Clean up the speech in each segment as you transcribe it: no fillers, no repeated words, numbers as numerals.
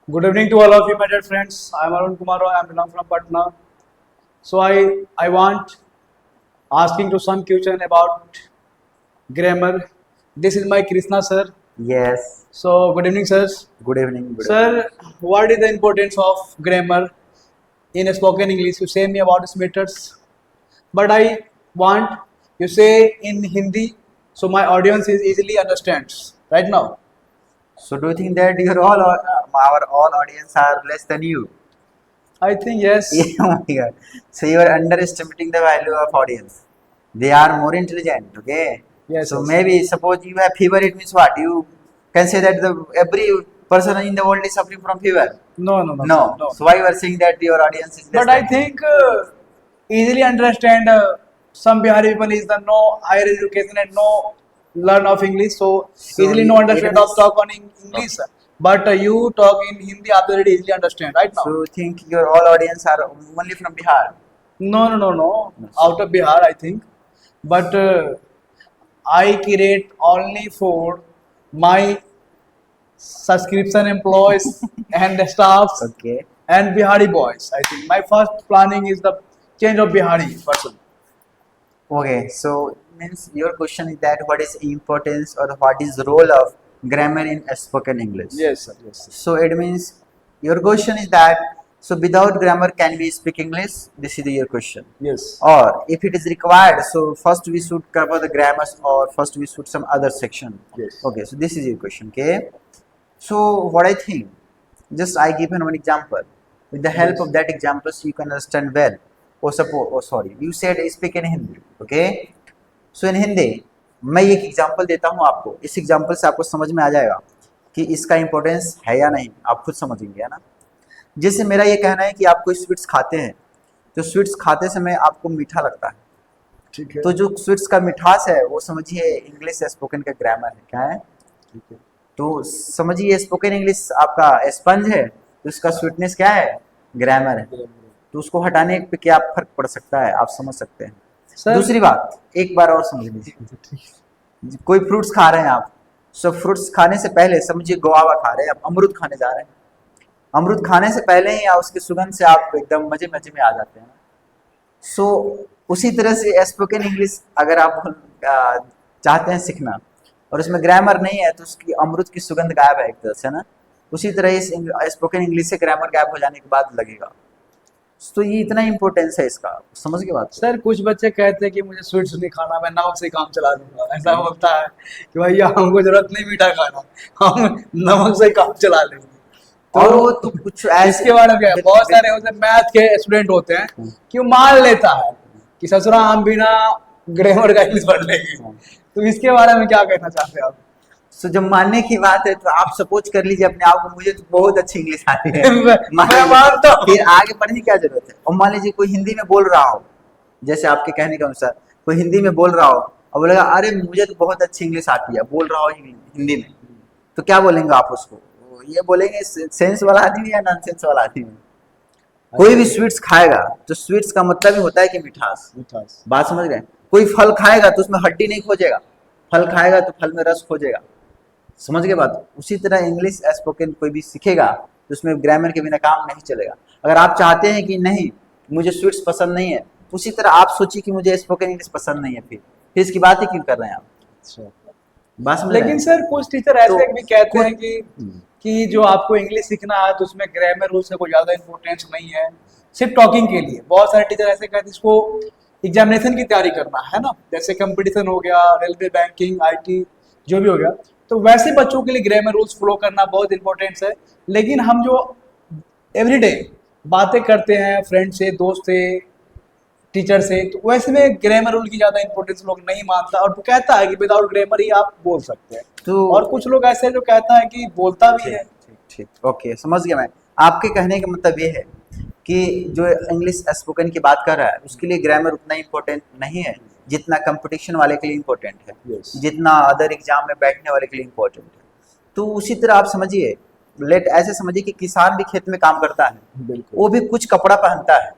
Good evening to all of you, my dear friends. I am Arun Kumar Roy. I belong from Patna. So I want asking to some question about grammar. This is my Krishna sir. Yes. So good evening, sir. Good evening. Good evening. Sir, what is the importance of grammar in spoken English? You say me about its methods, but I want you say in Hindi, so my audience is easily understands right now. So do you think that your all our all audience are less than you? I think yes. Oh my God. So you are underestimating the value of audience. They are more intelligent. Okay. Yes, So yes. maybe suppose you have fever, it means what? You can say that the every person in the world is suffering from fever. No, no, no, sir. No. No. So why you are saying that your audience is less But I than you? think easily understand some Bihari people is the no higher education and no learn of English, so So easily no it understand of means talk on English. But you talk in Hindi, absolutely easily understand right now. so you think your all audience are only from Bihar? No, no, no, no. No. Out of Bihar, I think. But I create only for my subscription employees and the staffs Okay. and Bihari boys. I think my first planning is the change of Bihari person. Okay, so means your question is that what is importance or what is role of grammar in spoken English? Yes, sir. Yes, sir. So it means your question is that so without grammar can we speak English? This is your question. Yes. Or if it is required, so first we should cover the grammars or first we should some other section. Yes. Okay, so this is your question. Okay. So what I think, just I give you one example. With the help Yes. of that examples, you can understand well. Or suppose, oh sorry, you said speak in Hindi. Okay. सो इन हिंदी मैं एक example देता हूँ आपको, इस example से आपको समझ में आ जाएगा कि इसका इंपॉर्टेंस है या नहीं, आप खुद समझेंगे, है ना। जैसे मेरा ये कहना है कि आप कोई स्वीट्स खाते हैं तो स्वीट्स खाते समय आपको मीठा लगता है, ठीक है। तो जो स्वीट्स का मिठास है वो समझिए इंग्लिश स्पोकन का ग्रामर है, क्या है। ठीक है। तो समझिए स्पोकन इंग्लिश आपका स्पंज है तो इसका स्वीटनेस क्या है, ग्रामर है। तो उसको हटाने पे क्या फर्क पड़ सकता है आप समझ सकते हैं। सर दूसरी बात एक बार और समझ लीजिए, कोई फ्रूट्स खा रहे हैं आप, सो फ्रूट्स खाने से पहले समझिए गुआवा खा रहे हैं, आप अमरूद खाने जा रहे हैं, अमरूद खाने से पहले ही या उसकी सुगंध से आप एकदम मजे मजे में आ जाते हैं। सो उसी तरह से स्पोकन इंग्लिश अगर आप चाहते हैं सीखना और उसमें ग्रामर नहीं है तो उसकी अमरूद की सुगंध गायब है एक तरह से ना, उसी तरह इस स्पोकन इंग्लिश से ग्रामर गायब हो जाने के बाद लगेगा। तो ये इतना इम्पोर्टेंस है इसका, समझ के बात। सर कुछ बच्चे कहते हैं कि मुझे स्वीट्स नहीं खाना, मैं नमक से काम चला लूंगा, ऐसा बोलता है कि भैया हमको जरूरत नहीं मीठा खाना, हम नमक से काम चला लेंगे। और वो तो कुछ ऐसे इसके बारे में क्या है? बहुत सारे होते मैथ के स्टूडेंट होते हैं कि वो मान लेता है कि ससुरा हम बिना ग्रामर का इंग्लिश पढ़ लेंगे, तो इसके बारे में क्या कहना चाहते हैं आप? सो जब मानने की बात है तो आप सपोज कर लीजिए अपने आप को, मुझे तो बहुत अच्छी इंग्लिश आती है मैं मानता हूँ। फिर आगे पढ़ने की क्या जरूरत है। और मान लीजिए कोई हिंदी में बोल रहा हो, जैसे आपके कहने के अनुसार कोई हिंदी में बोल रहा हो और बोलेगा अरे मुझे तो बहुत अच्छी इंग्लिश आती है, बोल रहा हो हिंदी में, तो क्या बोलेंगे आप उसको? ये बोलेंगे सेंस वाला आदमी या नॉन सेंस वाला आदमी। कोई भी स्वीट्स खाएगा तो स्वीट्स का मतलब ही होता है कि मिठास, बात समझ गए। कोई फल खाएगा तो उसमें हड्डी नहीं खोजेगा, फल खाएगा तो फल में रस खोजेगा, समझ गए बात। उसी तरह इंग्लिश स्पोकन कोई भी सीखेगा तो उसमें ग्रामर के बिना काम नहीं चलेगा। अगर आप चाहते हैं कि नहीं मुझे स्वीट्स पसंद नहीं है, उसी तरह आप सोचिए कि मुझे स्पोकन इंग्लिश पसंद नहीं है, फिर इसकी बात ही क्यों कर रहे हैं आप? बस लेकिन सर कुछ टीचर ऐसे भी कहते हैं कि जो आपको इंग्लिश सीखना है तो उसमें ग्रामर रूल्स का कोई ज्यादा इंपॉर्टेंस नहीं है, सिर्फ टॉकिंग के लिए। बहुत सारे टीचर ऐसे कहते हैं इसको एग्जामिनेशन की तैयारी करना है ना, जैसे कंपटीशन हो गया, रेलवे, बैंकिंग, IT जो भी हो गया, तो वैसे बच्चों के लिए ग्रामर रूल्स फॉलो करना बहुत इंपॉर्टेंट है। लेकिन हम जो एवरीडे बातें करते हैं फ्रेंड से, दोस्त से, टीचर से, तो वैसे में ग्रामर रूल की ज्यादा इंपॉर्टेंस लोग नहीं मानता और तो कहता है कि विदाउट ग्रामर ही आप बोल सकते हैं। तो और कुछ लोग ऐसे जो कहता है कि बोलता भी है। ठीक ओके, समझ गया मैं। आपके कहने का मतलब ये है कि जो इंग्लिश स्पोकन की बात कर रहा है उसके लिए ग्रामर उतना इम्पोर्टेंट नहीं है जितना कंपटीशन वाले के लिए इम्पोर्टेंट है, Yes. जितना अदर एग्जाम में बैठने वाले के लिए इम्पोर्टेंट है। तो उसी तरह आप समझिए, लेट ऐसे समझिए कि किसान भी खेत में काम करता है, वो भी कुछ कपड़ा पहनता है,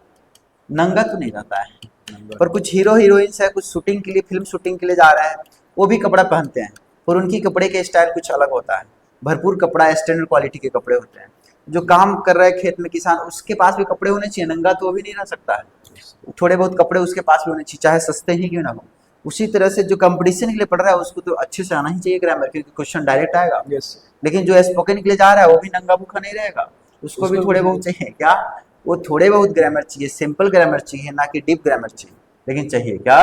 नंगा तो नहीं रहता है। पर कुछ हीरो हीरोइंस है, कुछ शूटिंग के लिए, फिल्म शूटिंग के लिए जा रहे हैं, वो भी कपड़ा पहनते हैं और उनकी कपड़े के स्टाइल कुछ अलग होता है। भरपूर कपड़ा स्टैंडर्ड क्वालिटी के कपड़े होते हैं। जो काम कर रहा है खेत में किसान, उसके पास भी कपड़े होने चाहिए, नंगा तो वो भी नहीं रह सकता है। थोड़े बहुत कपड़े उसके पास भी होने चाहिए, चाहे सस्ते ही क्यों ना हो। उसी तरह से जो कंपटीशन के लिए पढ़ रहा है उसको तो अच्छे से आना ही चाहिए ग्रामर, क्योंकि क्वेश्चन डायरेक्ट आएगा। यस लेकिन जो स्पोकन के लिए जा रहा है वो भी नंगा भूखा नहीं रहेगा, उसको भी उसको थोड़े भी बहुत चाहिए क्या, वो थोड़े बहुत ग्रामर चाहिए, सिंपल ग्रामर चाहिए, ना कि डीप ग्रामर चाहिए, लेकिन चाहिए क्या।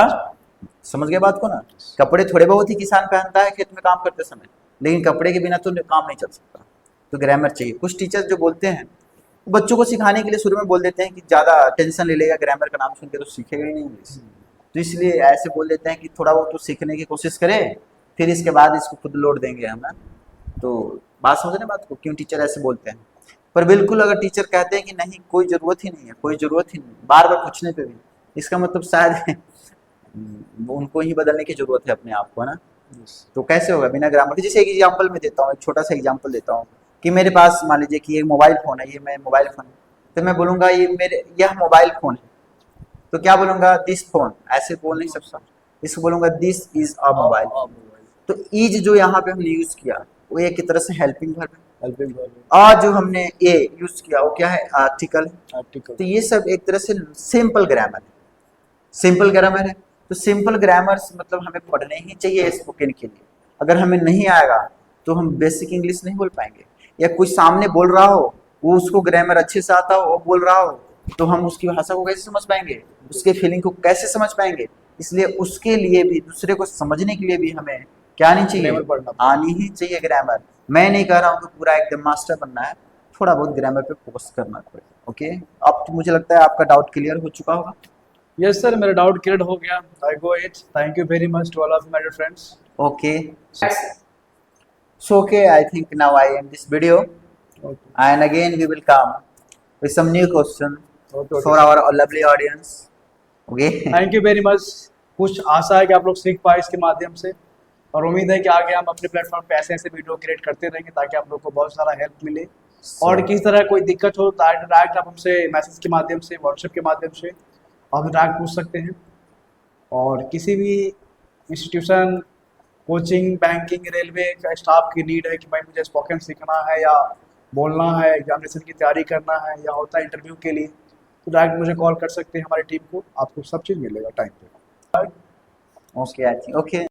समझ गए बात को ना। कपड़े थोड़े बहुत ही किसान पहनता है खेत में काम करते समय, लेकिन कपड़े के बिना तो काम नहीं चल सकता। तो ग्रामर चाहिए। कुछ टीचर्स जो बोलते हैं वो बच्चों को सिखाने के लिए शुरू में बोल देते हैं कि ज़्यादा टेंशन ले लेगा, ग्रामर का नाम सुन के तो सीखेगा ही नहीं इंग्लिश, तो इसलिए ऐसे बोल देते हैं कि थोड़ा बहुत तो सीखने की कोशिश करें, फिर इसके बाद इसको खुद लोड देंगे हम, है। तो बात समझ रहे बात को, क्यों टीचर ऐसे बोलते हैं। पर बिल्कुल अगर टीचर कहते हैं कि नहीं कोई ज़रूरत ही नहीं है, कोई ज़रूरत ही नहीं, बार बार पूछने पे भी, इसका मतलब शायद उनको ही बदलने की ज़रूरत है अपने आप को, है ना। तो कैसे होगा बिना ग्रामर के। जैसे एक एग्जाम्पल में देता हूँ, एक छोटा सा एग्जाम्पल देता हूँ कि मेरे पास मान लीजिए कि एक मोबाइल फ़ोन है, ये मैं मोबाइल फ़ोन है, तो मैं बोलूँगा ये मेरे यह मोबाइल फ़ोन है, तो क्या बोलूँगा, दिस फोन, ऐसे बोल नहीं सकता, इसको बोलूँगा दिस इज अ मोबाइल। तो इज जो यहाँ पे हमने यूज़ किया वो एक तरह से हेल्पिंग वर्ब है। हेल्पिंग आ जो हमने ए यूज़ किया वो क्या है, आर्टिकल। आर्टिकल। तो ये सब एक तरह से सिंपल ग्रामर है, सिंपल ग्रामर है। तो सिंपल ग्रामर मतलब हमें पढ़ने ही चाहिए स्पोकन के लिए। अगर हमें नहीं आएगा तो हम बेसिक इंग्लिश नहीं बोल पाएंगे, या कोई सामने बोल रहा हो वो उसको ग्रामर अच्छे से आता हो वो बोल रहा हो, तो हम उसकी भाषा को कैसे समझ पाएंगे, उसके फीलिंग को कैसे समझ पाएंगे। इसलिए उसके लिए भी, दूसरे को समझने के लिए भी हमें क्या नहीं चाहिए, ग्रामर पढ़ना आनी ही चाहिए ग्रामर। मैं नहीं कह रहा हूँ कि पूरा एकदम मास्टर बनना है, थोड़ा बहुत ग्रामर पे फोकस करना पड़ेगा। ओके, अब तो मुझे लगता है आपका डाउट क्लियर हो चुका होगा। यस सर, मेरा डाउट क्लियर हो गया। I go it. Thank you very much to all of my friends. Okay. So okay, I think now I end this video, and again we will come with some new question Okay, for our lovely audience. Okay. Thank you very much. कुछ आशा है कि आप लोग सीख पाए इसके माध्यम से, और उम्मीद है कि आगे हम अपने प्लेटफॉर्म पे ऐसे ऐसे वीडियो क्रिएट करते रहेंगे ताकि आप लोग को बहुत सारा हेल्प मिले। और किसी तरह कोई दिक्कत हो तो डायरेक्ट आप हमसे मैसेज के माध्यम से, व्हाट्सएप के माध्यम से आप डायरेक्ट पूछ सकते हैं। और किसी भी इंस्टीट्यूशन, कोचिंग, बैंकिंग, रेलवे का स्टाफ की नीड है कि भाई मुझे स्पोकन सीखना है या बोलना है, एग्जामिनेशन की तैयारी करना है या होता है इंटरव्यू के लिए, तो डायरेक्ट मुझे कॉल कर सकते हैं हमारी टीम को, आपको सब चीज़ मिलेगा टाइम पे। Okay, I think okay.